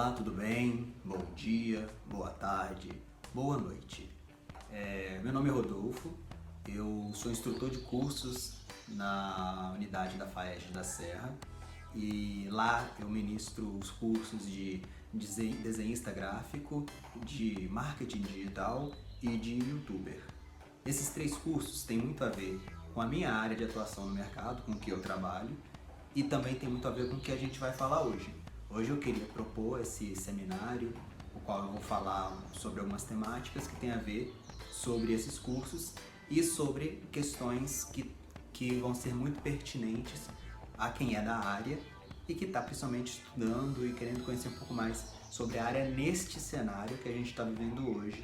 Olá, tudo bem? Bom dia, boa tarde, boa noite. Meu nome é Rodolfo, eu sou instrutor de cursos na unidade da FAESG da Serra e lá eu ministro os cursos de desenhista gráfico, de marketing digital e de youtuber. Esses 3 cursos têm muito a ver com a minha área de atuação no mercado, com o que eu trabalho, e também tem muito a ver com o que a gente vai falar hoje. Hoje eu queria propor esse seminário, o qual eu vou falar sobre algumas temáticas que tem a ver sobre esses cursos e sobre questões que vão ser muito pertinentes a quem é da área e que está principalmente estudando e querendo conhecer um pouco mais sobre a área neste cenário que a gente está vivendo hoje,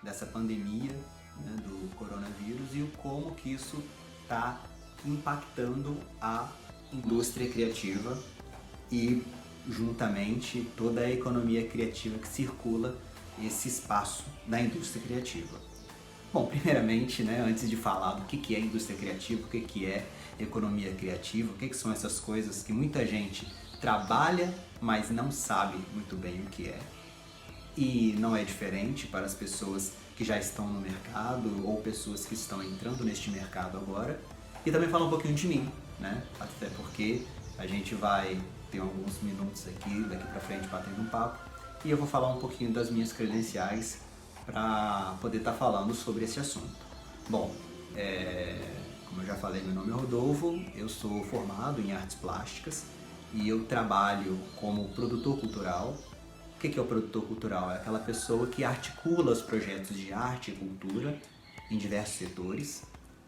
dessa pandemia, né, do coronavírus e o como que isso está impactando a indústria criativa e juntamente toda a economia criativa que circula esse espaço da indústria criativa. Bom, primeiramente, né, antes de falar do que é indústria criativa, o que é economia criativa, o que são essas coisas que muita gente trabalha, mas não sabe muito bem o que é. E não é diferente para as pessoas que já estão no mercado ou pessoas que estão entrando neste mercado agora. E também falar um pouquinho de mim, né? Até porque a gente vai ter alguns minutos aqui, daqui pra frente, batendo um papo. E eu vou falar um pouquinho das minhas credenciais para poder estar falando sobre esse assunto. Bom, como eu já falei, meu nome é Rodolfo, eu sou formado em artes plásticas e eu trabalho como produtor cultural. O que é o produtor cultural? É aquela pessoa que articula os projetos de arte e cultura em diversos setores.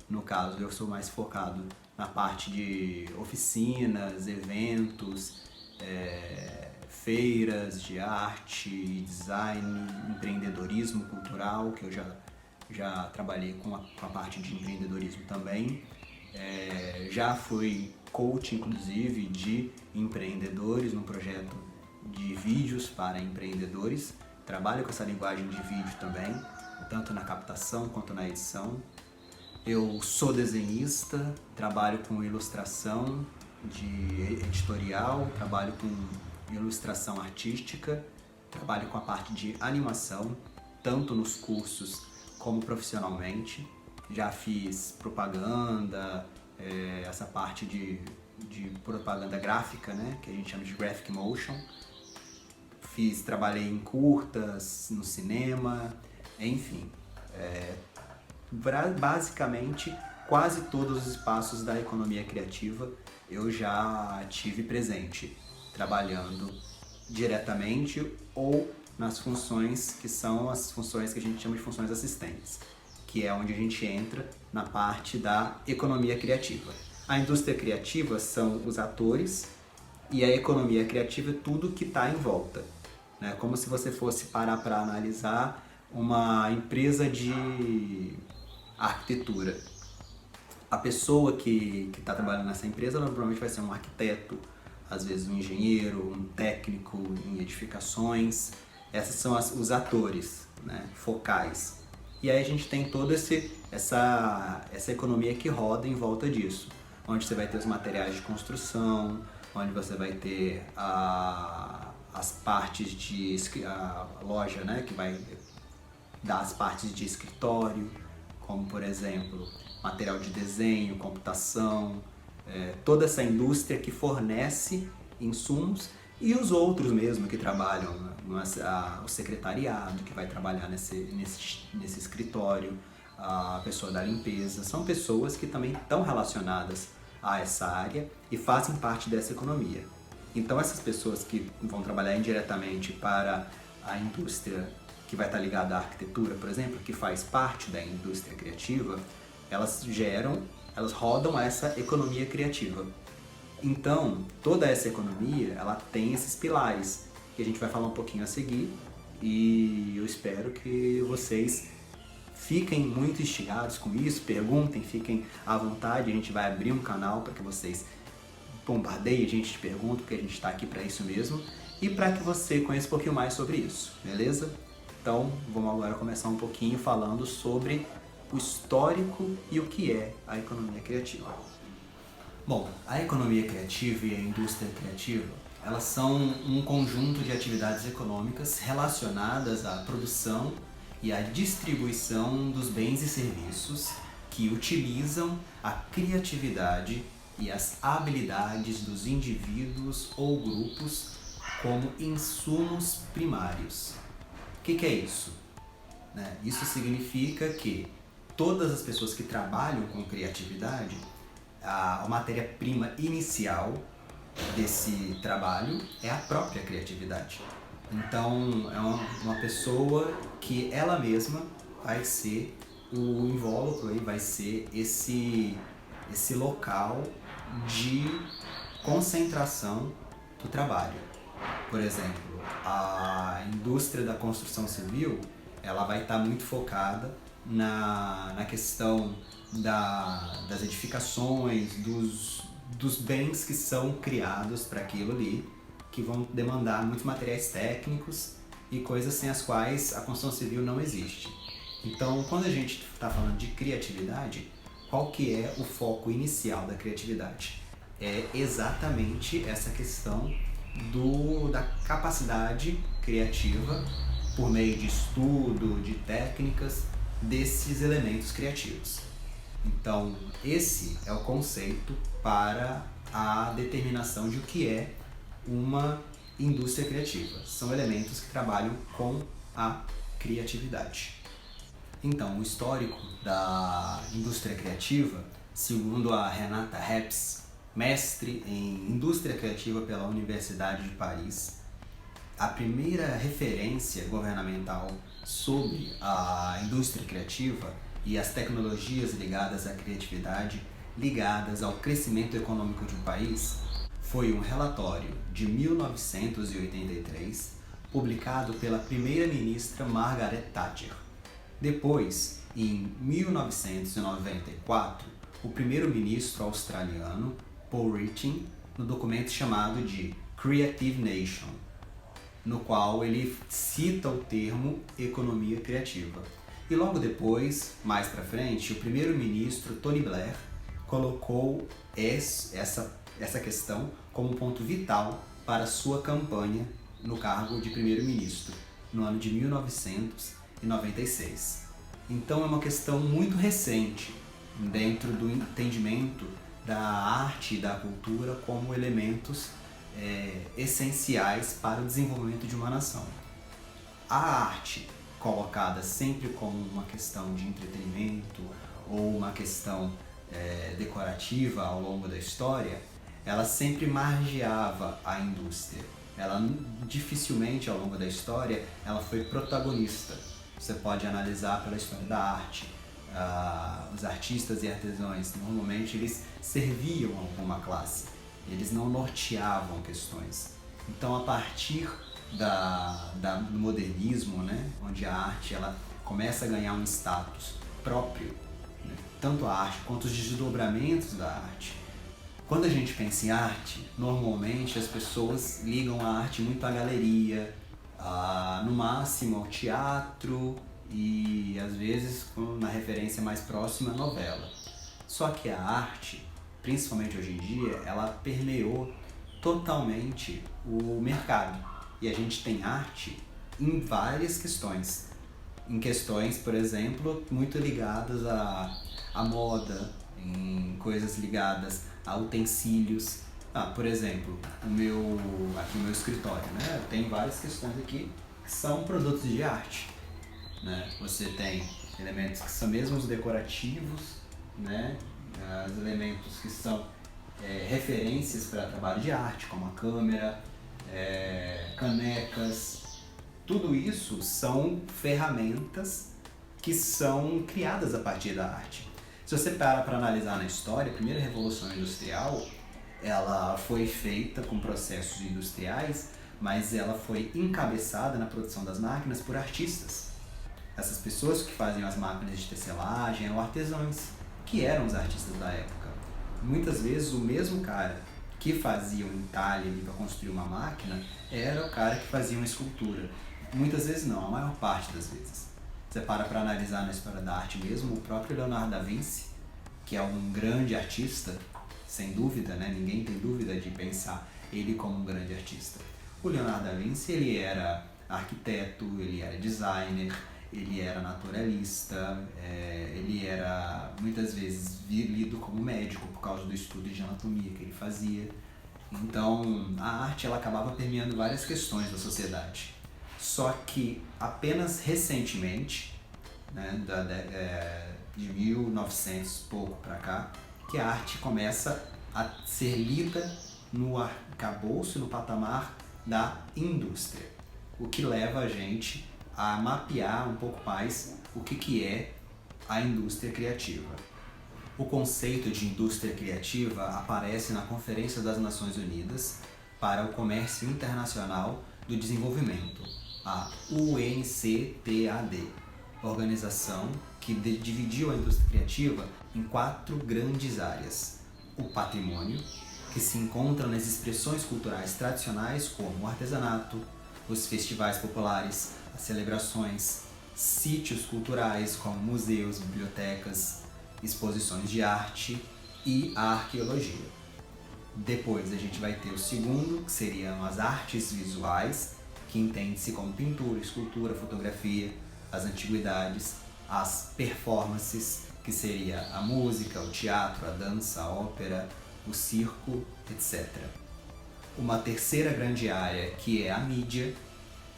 No caso, eu sou mais focado na parte de oficinas, eventos, feiras de arte, design, empreendedorismo cultural, que eu já trabalhei com a parte de empreendedorismo também. Já fui coach, inclusive, de empreendedores num projeto de vídeos para empreendedores. Trabalho com essa linguagem de vídeo também, tanto na captação quanto na edição. Eu sou desenhista, trabalho com ilustração de editorial, trabalho com ilustração artística, trabalho com a parte de animação, tanto nos cursos como profissionalmente. Já fiz propaganda, essa parte de propaganda gráfica, né, que a gente chama de graphic motion. Trabalhei em curtas, no cinema, enfim. Basicamente, quase todos os espaços da economia criativa eu já tive presente, trabalhando diretamente ou nas funções que são as funções que a gente chama de funções assistentes, que é onde a gente entra na parte da economia criativa. A indústria criativa são os atores e a economia criativa é tudo que está em volta. Né? Como se você fosse parar para analisar uma empresa de arquitetura. A pessoa que está trabalhando nessa empresa, ela provavelmente vai ser um arquiteto, às vezes um engenheiro, um técnico em edificações. Esses são os atores, né, focais. E aí a gente tem toda essa economia que roda em volta disso, onde você vai ter os materiais de construção, onde você vai ter as partes a loja, né, que vai dar as partes de escritório, como por exemplo material de desenho, computação, toda essa indústria que fornece insumos e os outros mesmo que trabalham, o secretariado que vai trabalhar nesse escritório, a pessoa da limpeza, são pessoas que também estão relacionadas a essa área e fazem parte dessa economia. Então essas pessoas que vão trabalhar indiretamente para a indústria que vai estar ligada à arquitetura, por exemplo, que faz parte da indústria criativa, elas rodam essa economia criativa. Então, toda essa economia, ela tem esses pilares, que a gente vai falar um pouquinho a seguir, e eu espero que vocês fiquem muito instigados com isso, perguntem, fiquem à vontade, a gente vai abrir um canal para que vocês bombardeiem a gente de perguntas, porque a gente está aqui para isso mesmo, e para que você conheça um pouquinho mais sobre isso, beleza? Então, vamos agora começar um pouquinho falando sobre o histórico e o que é a economia criativa. Bom, a economia criativa e a indústria criativa Elas são um conjunto de atividades econômicas relacionadas à produção e à distribuição dos bens e serviços que utilizam a criatividade e as habilidades dos indivíduos ou grupos como insumos primários. O que é isso? Isso significa que todas as pessoas que trabalham com criatividade, a matéria-prima inicial desse trabalho é a própria criatividade. Então, é uma pessoa que ela mesma vai ser o invólucro, aí vai ser esse local de concentração do trabalho. Por exemplo, a indústria da construção civil, ela vai estar muito focada na questão das edificações, dos bens que são criados para aquilo ali, que vão demandar muitos materiais técnicos e coisas sem as quais a construção civil não existe. Então, quando a gente está falando de criatividade, qual que é o foco inicial da criatividade? É exatamente essa questão da capacidade criativa, por meio de estudo, de técnicas, desses elementos criativos. Então, esse é o conceito para a determinação de o que é uma indústria criativa. São elementos que trabalham com a criatividade. Então, o histórico da indústria criativa, segundo a Renata Reps, mestre em indústria criativa pela Universidade de Paris, a primeira referência governamental sobre a indústria criativa e as tecnologias ligadas à criatividade, ligadas ao crescimento econômico de um país, foi um relatório de 1983, publicado pela primeira-ministra Margaret Thatcher. Depois, em 1994, o primeiro-ministro australiano Paul Riching, no documento chamado de Creative Nation, no qual ele cita o termo economia criativa. E logo depois, mais para frente, o primeiro-ministro Tony Blair colocou essa questão como ponto vital para sua campanha no cargo de primeiro-ministro, no ano de 1996. Então é uma questão muito recente dentro do entendimento da arte e da cultura como elementos essenciais para o desenvolvimento de uma nação. A arte, colocada sempre como uma questão de entretenimento ou uma questão decorativa ao longo da história, ela sempre margeava a indústria. Ela dificilmente ao longo da história ela foi protagonista. Você pode analisar pela história da arte. Os artistas e artesãos normalmente eles serviam a alguma classe, eles não norteavam questões. Então, a partir do modernismo, onde a arte ela começa a ganhar um status próprio, tanto a arte quanto os desdobramentos da arte. Quando a gente pensa em arte, normalmente as pessoas ligam a arte muito à galeria, no máximo ao teatro e às vezes, na referência mais próxima, a novela. Só que a arte, principalmente hoje em dia, ela permeou totalmente o mercado. E a gente tem arte em várias questões. Em questões, por exemplo, muito ligadas à moda, em coisas ligadas a utensílios. Por exemplo, o meu escritório, tem várias questões aqui que são produtos de arte. Você tem elementos que são mesmo os decorativos, os elementos que são referências para trabalho de arte, como a câmera, canecas. Tudo isso são ferramentas que são criadas a partir da arte. Se você para analisar na história, a primeira revolução industrial ela foi feita com processos industriais, mas ela foi encabeçada na produção das máquinas por artistas. Essas pessoas que faziam as máquinas de tecelagem eram artesãos, que eram os artistas da época. Muitas vezes o mesmo cara que fazia um entalhe para construir uma máquina era o cara que fazia uma escultura. Muitas vezes não, a maior parte das vezes. Você para analisar na história da arte mesmo, o próprio Leonardo da Vinci, que é um grande artista, sem dúvida, né? Ninguém tem dúvida de pensar ele como um grande artista. O Leonardo da Vinci, ele era arquiteto, ele era designer, ele era naturalista, ele era muitas vezes lido como médico por causa do estudo de anatomia que ele fazia. Então, a arte ela acabava permeando várias questões da sociedade. Só que apenas recentemente, né, de 1900 pouco para cá, que a arte começa a ser lida no arcabouço, no patamar da indústria, o que leva a gente a mapear um pouco mais o que é a indústria criativa. O conceito de indústria criativa aparece na Conferência das Nações Unidas para o Comércio Internacional do Desenvolvimento, a UNCTAD, organização que dividiu a indústria criativa em 4 grandes áreas. O patrimônio, que se encontra nas expressões culturais tradicionais como o artesanato, os festivais populares, as celebrações, sítios culturais como museus, bibliotecas, exposições de arte e a arqueologia. Depois a gente vai ter o segundo, que seriam as artes visuais, que entende-se como pintura, escultura, fotografia, as antiguidades, as performances, que seria a música, o teatro, a dança, a ópera, o circo, etc. Uma terceira grande área, que é a mídia,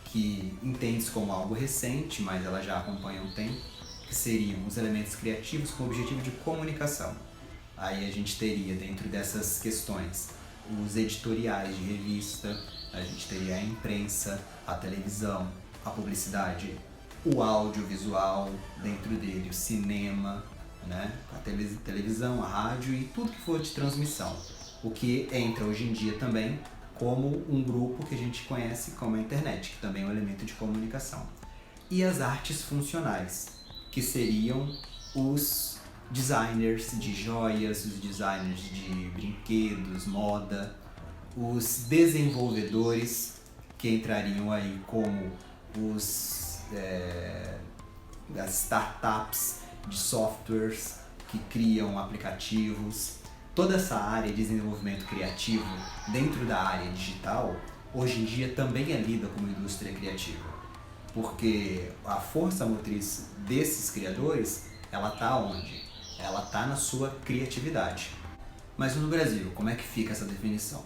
que entende-se como algo recente, mas ela já acompanha um tempo, que seriam os elementos criativos com o objetivo de comunicação. Aí a gente teria, dentro dessas questões, os editoriais de revista, a gente teria a imprensa, a televisão, a publicidade, o audiovisual, dentro dele o cinema, né? A televisão, a rádio e tudo que for de transmissão. O que entra hoje em dia também como um grupo que a gente conhece como a internet, que também é um elemento de comunicação. E as artes funcionais, que seriam os designers de joias, os designers de brinquedos, moda, os desenvolvedores, que entrariam aí como as startups de softwares que criam aplicativos. Toda essa área de desenvolvimento criativo dentro da área digital, hoje em dia também é lida como indústria criativa, porque a força motriz desses criadores, ela está onde? Ela está na sua criatividade. Mas no Brasil, como é que fica essa definição?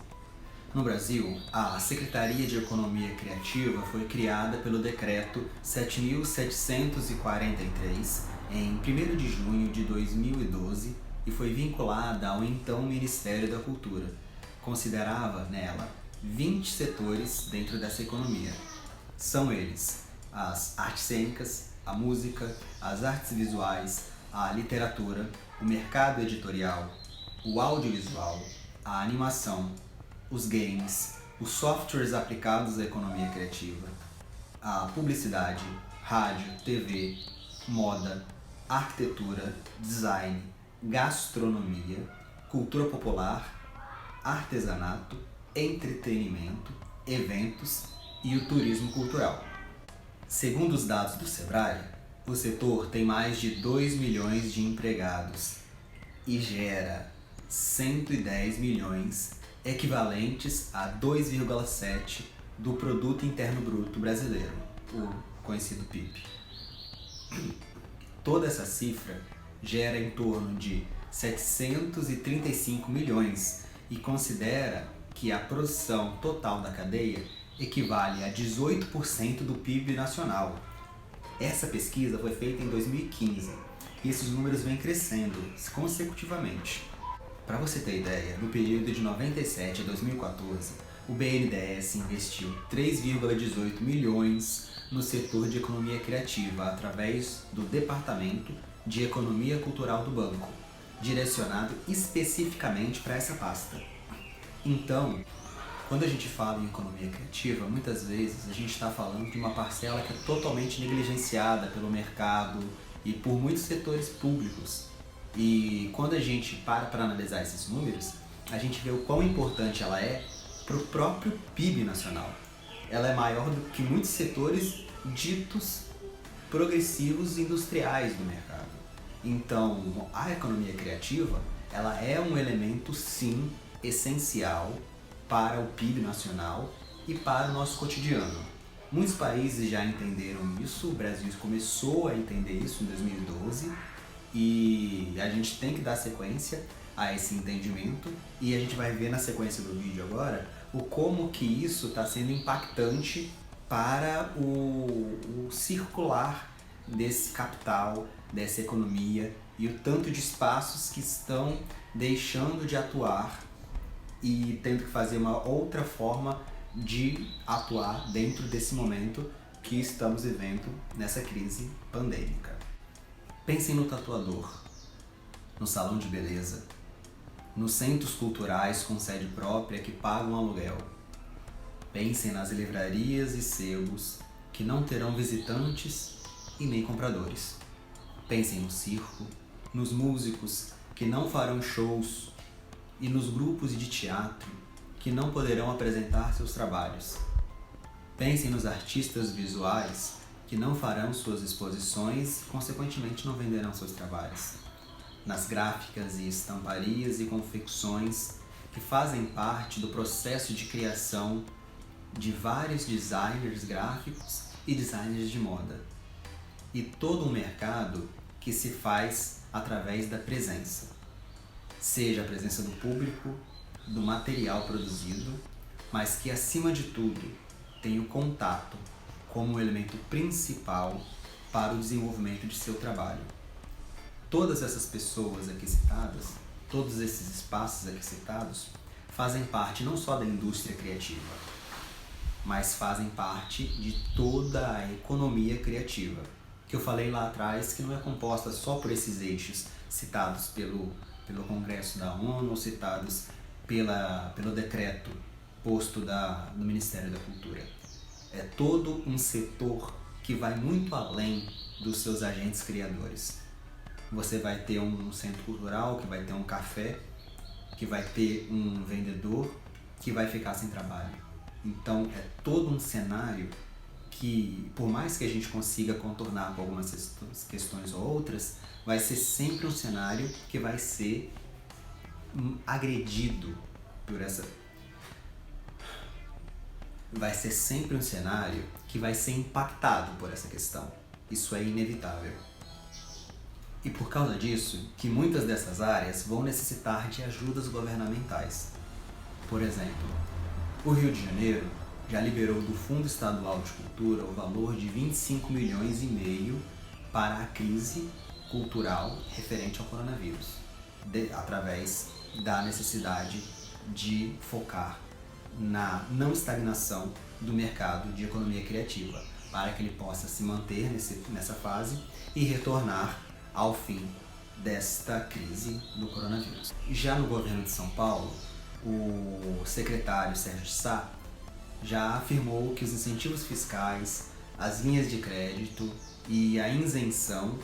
No Brasil, a Secretaria de Economia Criativa foi criada pelo Decreto 7.743 em 1º de junho de 2012 e foi vinculada ao então Ministério da Cultura. Considerava nela 20 setores dentro dessa economia. São eles as artes cênicas, a música, as artes visuais, a literatura, o mercado editorial, o audiovisual, a animação, os games, os softwares aplicados à economia criativa, a publicidade, rádio, TV, moda, arquitetura, design, gastronomia, cultura popular, artesanato, entretenimento, eventos e o turismo cultural. Segundo os dados do Sebrae, o setor tem mais de 2 milhões de empregados e gera 110 milhões, equivalentes a 2,7% do Produto Interno Bruto brasileiro, o conhecido PIB. Toda essa cifra gera em torno de 735 milhões e considera que a produção total da cadeia equivale a 18% do PIB nacional. Essa pesquisa foi feita em 2015 e esses números vêm crescendo consecutivamente. Para você ter ideia, no período de 97 a 2014, o BNDES investiu 3,18 milhões no setor de economia criativa através do Departamento de Economia Cultural do Banco, direcionado especificamente para essa pasta. Então, quando a gente fala em economia criativa, muitas vezes a gente está falando de uma parcela que é totalmente negligenciada pelo mercado e por muitos setores públicos. E quando a gente para analisar esses números, a gente vê o quão importante ela é para o próprio PIB nacional. Ela é maior do que muitos setores ditos progressivos e industriais do mercado. Então, a economia criativa, ela é um elemento, sim, essencial para o PIB nacional e para o nosso cotidiano. Muitos países já entenderam isso, o Brasil começou a entender isso em 2012 e a gente tem que dar sequência a esse entendimento e a gente vai ver na sequência do vídeo agora o como que isso está sendo impactante para o circular desse capital, dessa economia e o tanto de espaços que estão deixando de atuar e tendo que fazer uma outra forma de atuar dentro desse momento que estamos vivendo nessa crise pandêmica. Pensem no tatuador, no salão de beleza, nos centros culturais com sede própria que pagam aluguel. Pensem nas livrarias e sebos que não terão visitantes e nem compradores. Pensem no circo, nos músicos que não farão shows e nos grupos de teatro que não poderão apresentar seus trabalhos. Pensem nos artistas visuais que não farão suas exposições e, consequentemente, não venderão seus trabalhos. Nas gráficas e estamparias e confecções que fazem parte do processo de criação de vários designers gráficos e designers de moda. E todo um mercado que se faz através da presença. Seja a presença do público, do material produzido, mas que acima de tudo tem o contato como um elemento principal para o desenvolvimento de seu trabalho. Todas essas pessoas aqui citadas, todos esses espaços aqui citados, fazem parte não só da indústria criativa, mas fazem parte de toda a economia criativa, que eu falei lá atrás que não é composta só por esses eixos citados pelo Congresso da ONU, ou citados pelo decreto posto do Ministério da Cultura. É todo um setor que vai muito além dos seus agentes criadores. Você vai ter um centro cultural, que vai ter um café, que vai ter um vendedor, que vai ficar sem trabalho. Então é todo um cenário que, por mais que a gente consiga contornar com algumas questões ou outras, vai ser sempre um cenário que vai ser agredido por essa... Vai ser sempre um cenário que vai ser impactado por essa questão. Isso é inevitável. E por causa disso, que muitas dessas áreas vão necessitar de ajudas governamentais. Por exemplo, o Rio de Janeiro já liberou do Fundo Estadual de Cultura o valor de 25 milhões e meio para a crise cultural referente ao coronavírus, através da necessidade de focar na não estagnação do mercado de economia criativa, para que ele possa se manter nessa fase e retornar ao fim desta crise do coronavírus. Já no governo de São Paulo, o secretário Sérgio Sá já afirmou que os incentivos fiscais, as linhas de crédito e a isenção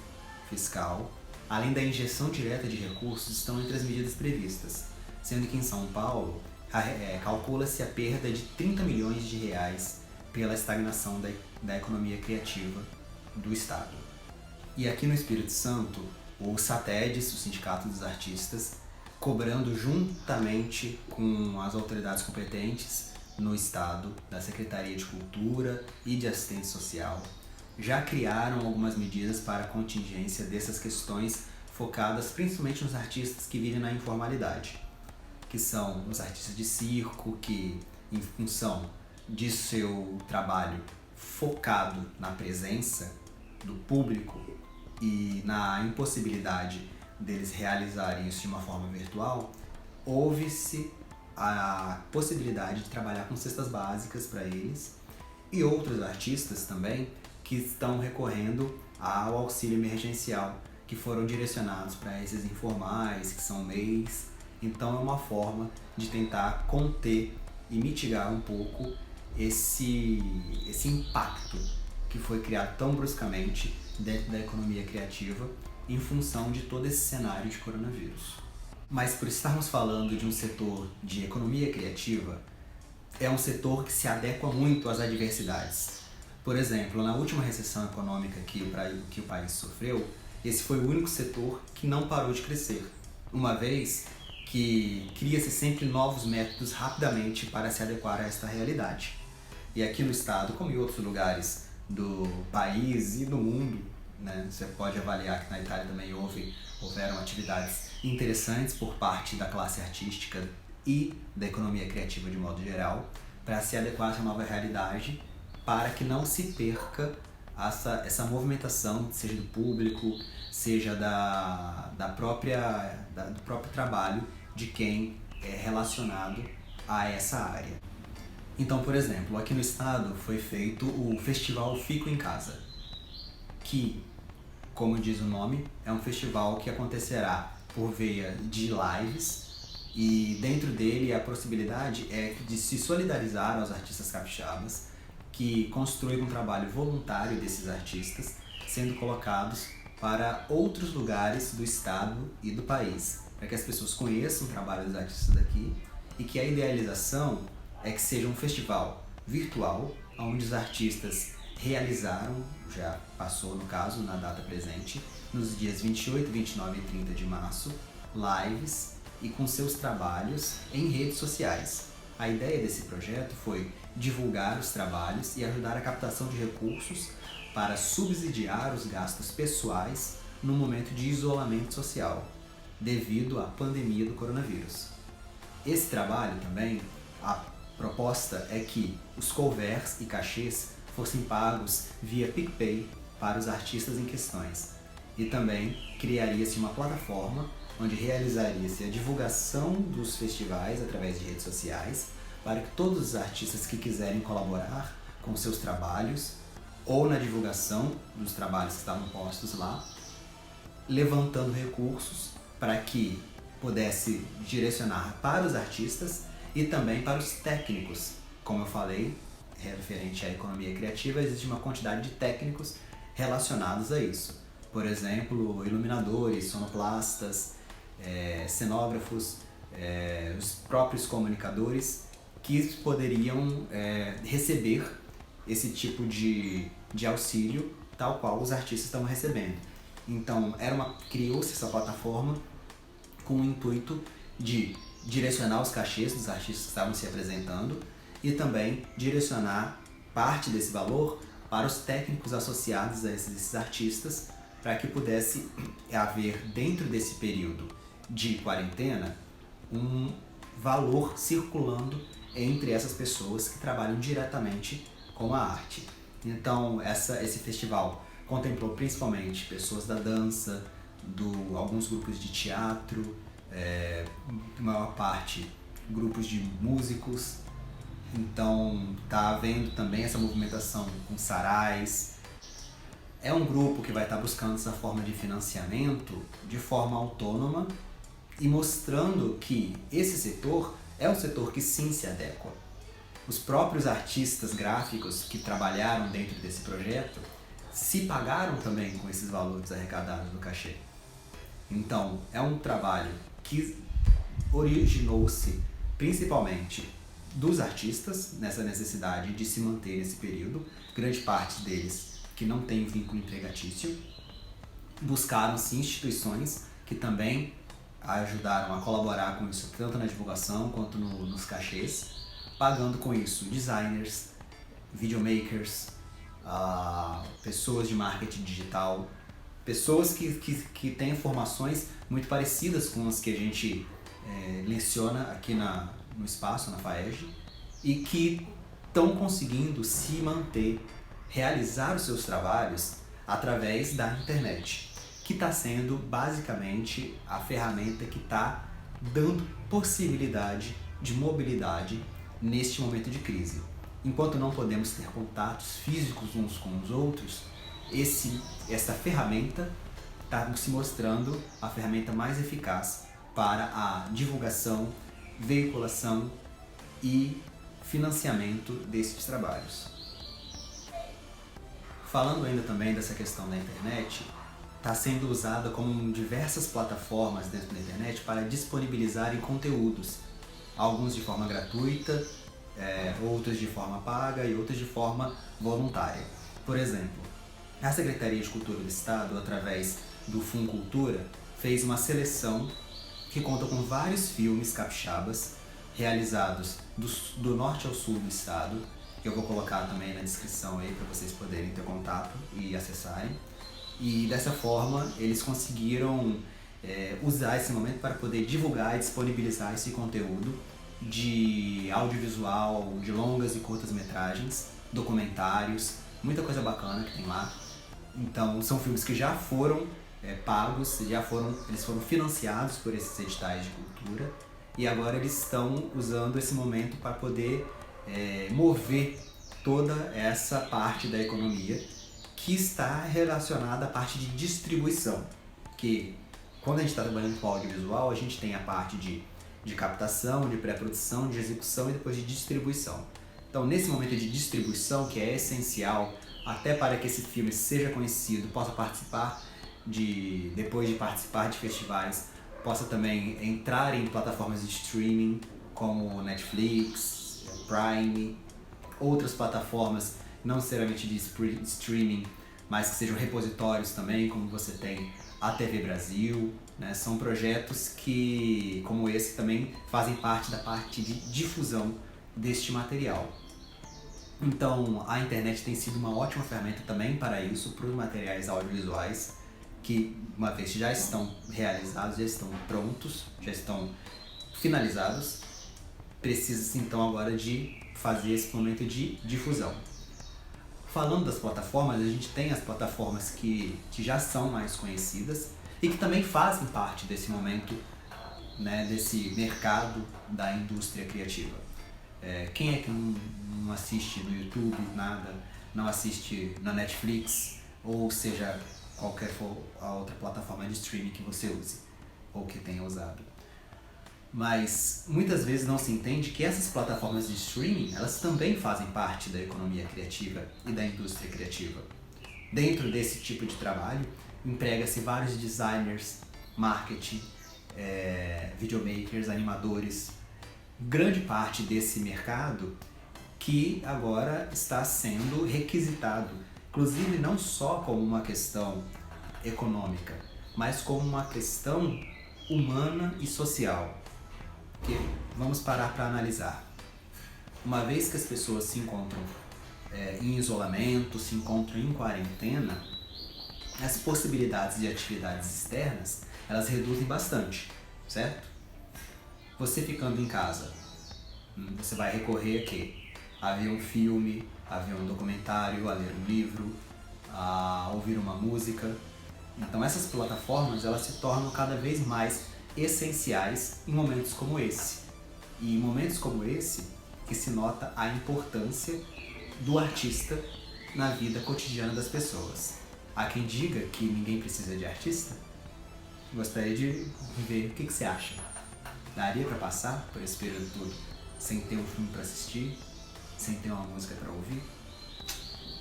fiscal, além da injeção direta de recursos, estão entre as medidas previstas, sendo que em São Paulo calcula-se a perda de 30 milhões de reais pela estagnação da economia criativa do Estado. E aqui no Espírito Santo, o SATEDES, o Sindicato dos Artistas, cobrando juntamente com as autoridades competentes no Estado, da Secretaria de Cultura e de Assistência Social, já criaram algumas medidas para a contingência dessas questões focadas principalmente nos artistas que vivem na informalidade, que são os artistas de circo, que em função de seu trabalho focado na presença do público e na impossibilidade deles realizarem isso de uma forma virtual, houve-se a possibilidade de trabalhar com cestas básicas para eles e outros artistas também que estão recorrendo ao auxílio emergencial, que foram direcionados para esses informais, que são MEIs. Então é uma forma de tentar conter e mitigar um pouco esse impacto que foi criado tão bruscamente dentro da economia criativa em função de todo esse cenário de coronavírus. Mas por estarmos falando de um setor de economia criativa, é um setor que se adequa muito às adversidades. Por exemplo, na última recessão econômica que o país sofreu, esse foi o único setor que não parou de crescer. uma vez que cria-se sempre novos métodos rapidamente para se adequar a esta realidade. E aqui no estado, como em outros lugares do país e do mundo, né, você pode avaliar que na Itália também houveram atividades interessantes por parte da classe artística e da economia criativa de modo geral, para se adequar a essa nova realidade, para que não se perca essa movimentação, seja do público, seja do próprio trabalho de quem é relacionado a essa área. Então, por exemplo, aqui no estado foi feito o Festival Fico em Casa, que, como diz o nome, é um festival que acontecerá por via de lives, e dentro dele a possibilidade é de se solidarizar aos artistas capixabas que construem um trabalho voluntário desses artistas, sendo colocados para outros lugares do estado e do país, para que as pessoas conheçam o trabalho dos artistas daqui, e que a idealização é que seja um festival virtual, onde os artistas realizaram, já passou no caso, na data presente, nos dias 28, 29 e 30 de março, lives e com seus trabalhos em redes sociais. A ideia desse projeto foi divulgar os trabalhos e ajudar a captação de recursos para subsidiar os gastos pessoais no momento de isolamento social, devido à pandemia do coronavírus. Esse trabalho também, a proposta é que os couverts e cachês fossem pagos via PicPay para os artistas em questões, e também criaria-se uma plataforma onde realizaria-se a divulgação dos festivais através de redes sociais, para que todos os artistas que quiserem colaborar com seus trabalhos ou na divulgação dos trabalhos que estavam postos lá, levantando recursos para que pudesse direcionar para os artistas e também para os técnicos. Como eu falei, referente à economia criativa, existe uma quantidade de técnicos relacionados a isso. Por exemplo, iluminadores, sonoplastas, cenógrafos, os próprios comunicadores, que poderiam receber esse tipo de auxílio, tal qual os artistas estão recebendo. Então, criou-se essa plataforma com o intuito de direcionar os cachês dos artistas que estavam se apresentando e também direcionar parte desse valor para os técnicos associados a esses artistas, para que pudesse haver, dentro desse período de quarentena, um valor circulando entre essas pessoas que trabalham diretamente com a arte. Então, esse festival contemplou principalmente pessoas da dança, alguns grupos de teatro, maior parte grupos de músicos. Então está havendo também essa movimentação com sarais. É um grupo que vai estar buscando essa forma de financiamento de forma autônoma e mostrando que esse setor é um setor que sim se adequa. Os próprios artistas gráficos que trabalharam dentro desse projeto se pagaram também com esses valores arrecadados do cachê. Então, é um trabalho que originou-se principalmente dos artistas, nessa necessidade de se manter nesse período, grande parte deles que não tem vínculo empregatício. Buscaram-se instituições que também ajudaram a colaborar com isso, tanto na divulgação quanto nos cachês, pagando com isso designers, videomakers, pessoas de marketing digital, pessoas que têm formações muito parecidas com as que a gente leciona aqui no espaço, na FAERJ, e que estão conseguindo se manter, realizar os seus trabalhos através da internet, que está sendo basicamente a ferramenta que está dando possibilidade de mobilidade neste momento de crise. Enquanto não podemos ter contatos físicos uns com os outros, essa ferramenta está se mostrando a ferramenta mais eficaz para a divulgação, veiculação e financiamento desses trabalhos. Falando ainda também dessa questão da internet, está sendo usada como diversas plataformas dentro da internet para disponibilizarem conteúdos, alguns de forma gratuita, outros de forma paga e outros de forma voluntária. Por exemplo, a Secretaria de Cultura do Estado, através do Funcultura, fez uma seleção que conta com vários filmes capixabas realizados do norte ao sul do estado. Eu vou colocar também na descrição aí para vocês poderem ter contato e acessarem. E dessa forma eles conseguiram usar esse momento para poder divulgar e disponibilizar esse conteúdo de audiovisual, de longas e curtas metragens, documentários, muita coisa bacana que tem lá. Então são filmes que já foram pagos, eles foram financiados por esses editais de cultura e agora eles estão usando esse momento para poder mover toda essa parte da economia que está relacionada à parte de distribuição. Que quando a gente está trabalhando com audiovisual, a gente tem a parte de captação, de pré-produção, de execução e depois de distribuição. Então, nesse momento de distribuição, que é essencial até para que esse filme seja conhecido, possa participar depois de participar de festivais, possa também entrar em plataformas de streaming como Netflix, Prime, outras plataformas, não necessariamente de streaming, mas que sejam repositórios também, como você tem a TV Brasil, né? São projetos que, como esse, também fazem parte da parte de difusão deste material. Então, a internet tem sido uma ótima ferramenta também para isso, para os materiais audiovisuais, que uma vez já estão realizados, já estão prontos, já estão finalizados, precisa-se então agora de fazer esse momento de difusão. Falando das plataformas, a gente tem as plataformas que já são mais conhecidas e que também fazem parte desse momento, né, desse mercado da indústria criativa. Quem é que não assiste no YouTube nada, não assiste na Netflix, ou seja, qualquer for a outra plataforma de streaming que você use ou que tenha usado. Mas muitas vezes não se entende que essas plataformas de streaming, elas também fazem parte da economia criativa e da indústria criativa. Dentro desse tipo de trabalho, emprega-se vários designers, marketing, videomakers, animadores, grande parte desse mercado que agora está sendo requisitado, inclusive não só como uma questão econômica, mas como uma questão humana e social. Porque vamos parar para analisar. Uma vez que as pessoas se encontram em isolamento, se encontram em quarentena, as possibilidades de atividades externas, elas reduzem bastante, certo? Você ficando em casa, você vai recorrer a quê? A ver um filme, a ver um documentário, a ler um livro, a ouvir uma música. Então essas plataformas, elas se tornam cada vez mais essenciais em momentos como esse. E em momentos como esse que se nota a importância do artista na vida cotidiana das pessoas. Há quem diga que ninguém precisa de artista. Gostaria de ver o que você acha. Daria para passar por esse período todo sem ter um filme para assistir, sem ter uma música para ouvir?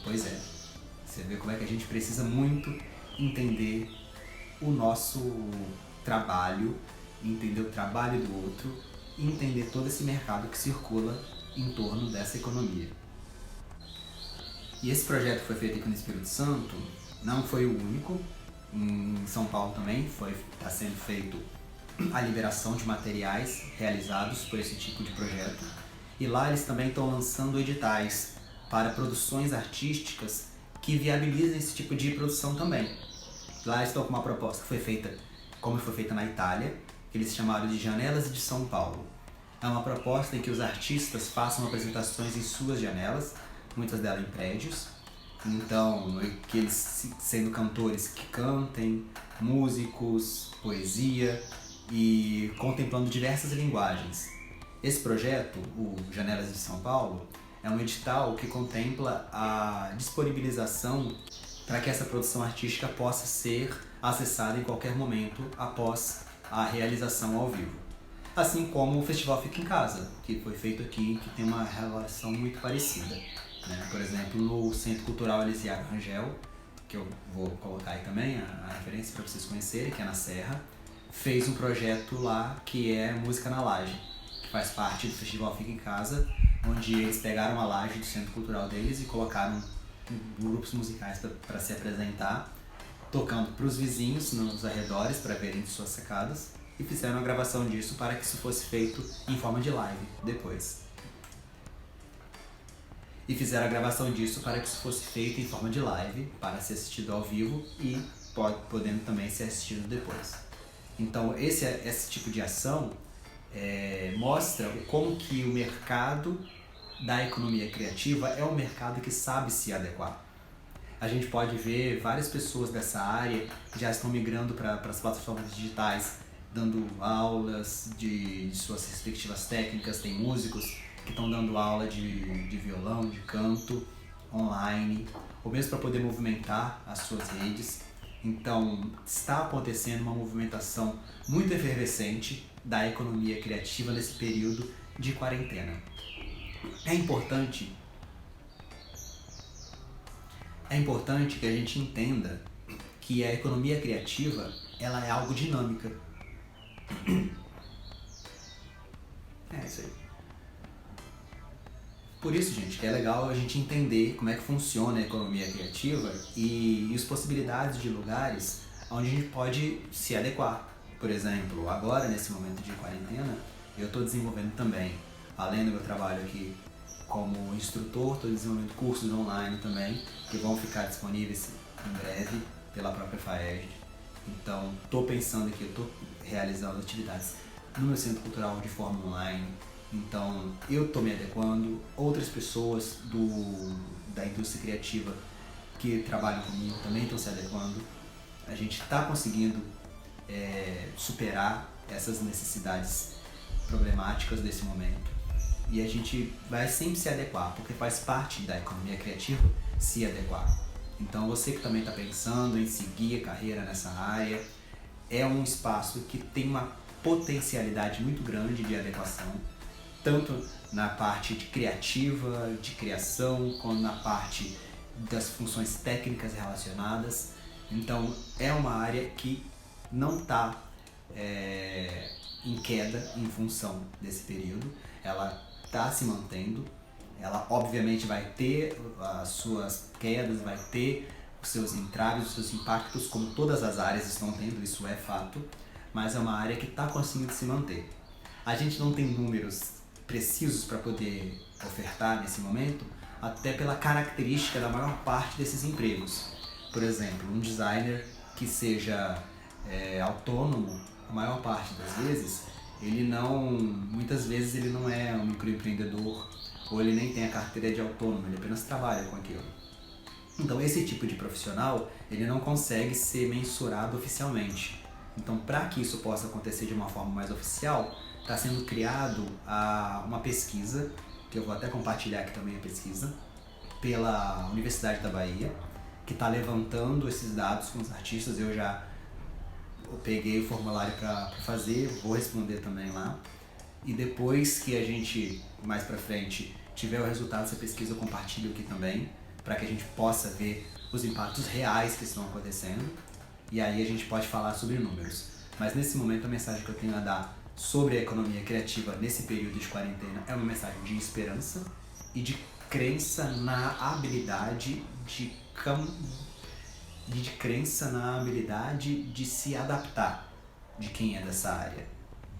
Pois é, você vê como é que a gente precisa muito entender o nosso trabalho, entender o trabalho do outro e entender todo esse mercado que circula em torno dessa economia. E esse projeto que foi feito aqui no Espírito Santo não foi o único. Em São Paulo também está sendo feito a liberação de materiais realizados por esse tipo de projeto. E lá eles também estão lançando editais para produções artísticas que viabilizem esse tipo de produção também. Lá eles estão com uma proposta que foi feita, como foi feita na Itália, que eles chamaram de Janelas de São Paulo. É uma proposta em que os artistas façam apresentações em suas janelas, muitas delas em prédios. Então, que eles, sendo cantores que cantem, músicos, poesia e contemplando diversas linguagens. Esse projeto, o Janelas de São Paulo, é um edital que contempla a disponibilização para que essa produção artística possa ser acessada em qualquer momento após a realização ao vivo. Assim como o Festival Fica em Casa, que foi feito aqui, que tem uma relação muito parecida. Por exemplo, no Centro Cultural Elisiário Rangel, que eu vou colocar aí também a referência para vocês conhecerem, que é na Serra, fez um projeto lá que é Música na Laje, que faz parte do Festival Fica em Casa, onde eles pegaram a laje do Centro Cultural deles e colocaram grupos musicais para se apresentar, tocando para os vizinhos nos arredores para verem de suas sacadas, e fizeram a gravação disso para que isso fosse feito em forma de live depois. E fizeram a gravação disso para que isso fosse feito em forma de live, para ser assistido ao vivo e podendo também ser assistido depois. Então esse tipo de ação mostra como que o mercado da economia criativa é um mercado que sabe se adequar. A gente pode ver várias pessoas dessa área que já estão migrando para as plataformas digitais, dando aulas de suas respectivas técnicas. Tem músicos que estão dando aula de violão, de canto, online, ou mesmo para poder movimentar as suas redes. Então, está acontecendo uma movimentação muito efervescente da economia criativa nesse período de quarentena. É importante que a gente entenda que a economia criativa ela é algo dinâmica. É isso aí. Por isso, gente, que é legal a gente entender como é que funciona a economia criativa e as possibilidades de lugares onde a gente pode se adequar. Por exemplo, agora, nesse momento de quarentena, eu estou desenvolvendo também, além do meu trabalho aqui como instrutor, estou desenvolvendo cursos online também, que vão ficar disponíveis em breve pela própria FAERJ. Então, estou pensando que eu estou realizando atividades no meu centro cultural de forma online. Então, eu estou me adequando, outras pessoas da indústria criativa que trabalham comigo também estão se adequando. A gente está conseguindo superar essas necessidades problemáticas desse momento. E a gente vai sempre se adequar, porque faz parte da economia criativa se adequar. Então, você que também está pensando em seguir a carreira nessa área, é um espaço que tem uma potencialidade muito grande de adequação, tanto na parte de criativa, de criação, como na parte das funções técnicas relacionadas. Então, é uma área que não está em queda em função desse período. Ela está se mantendo. Ela, obviamente, vai ter as suas quedas, vai ter os seus entraves, os seus impactos, como todas as áreas estão tendo, isso é fato, mas é uma área que está conseguindo se manter. A gente não tem números precisos para poder ofertar nesse momento, até pela característica da maior parte desses empregos. Por exemplo, um designer que seja autônomo, a maior parte das vezes, muitas vezes ele não é um microempreendedor, ou ele nem tem a carteira de autônomo, ele apenas trabalha com aquilo. Então esse tipo de profissional, ele não consegue ser mensurado oficialmente. Então, para que isso possa acontecer de uma forma mais oficial, está sendo criado uma pesquisa, que eu vou até compartilhar aqui também a pesquisa, pela Universidade da Bahia, que está levantando esses dados com os artistas. Eu peguei o formulário para fazer, vou responder também lá. E depois que a gente, mais para frente, tiver o resultado dessa pesquisa, eu compartilho aqui também, para que a gente possa ver os impactos reais que estão acontecendo. E aí a gente pode falar sobre números. Mas nesse momento a mensagem que eu tenho a dar sobre a economia criativa nesse período de quarentena é uma mensagem de esperança e de crença na habilidade de se adaptar de quem é dessa área.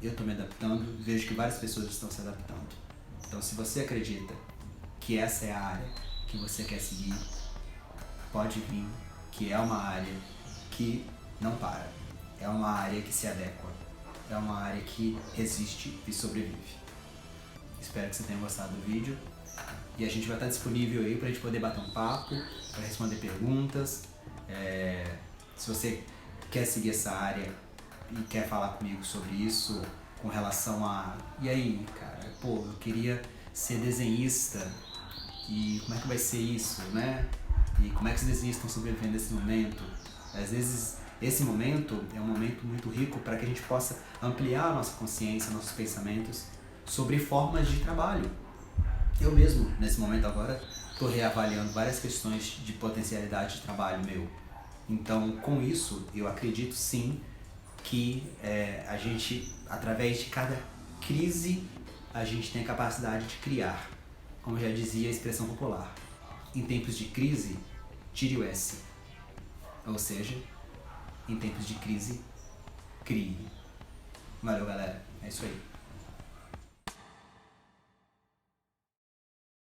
Eu estou me adaptando, vejo que várias pessoas estão se adaptando. Então, se você acredita que essa é a área que você quer seguir, pode vir, que é uma área que não para, é uma área que se adequa, é uma área que resiste e sobrevive. Espero que você tenha gostado do vídeo e a gente vai estar disponível aí para a gente poder bater um papo, para responder perguntas. Se você quer seguir essa área e quer falar comigo sobre isso, com relação a... E aí, cara, eu queria ser desenhista e como é que vai ser isso, né? E como é que os desenhistas estão sobrevivendo nesse momento? Às vezes, esse momento é um momento muito rico para que a gente possa ampliar a nossa consciência, nossos pensamentos sobre formas de trabalho. Eu mesmo, nesse momento agora, estou reavaliando várias questões de potencialidade de trabalho meu. Então, com isso, eu acredito sim que a gente, através de cada crise, a gente tem a capacidade de criar. Como já dizia a expressão popular, em tempos de crise, tire o S. Ou seja, em tempos de crise, crie. Valeu, galera. É isso aí.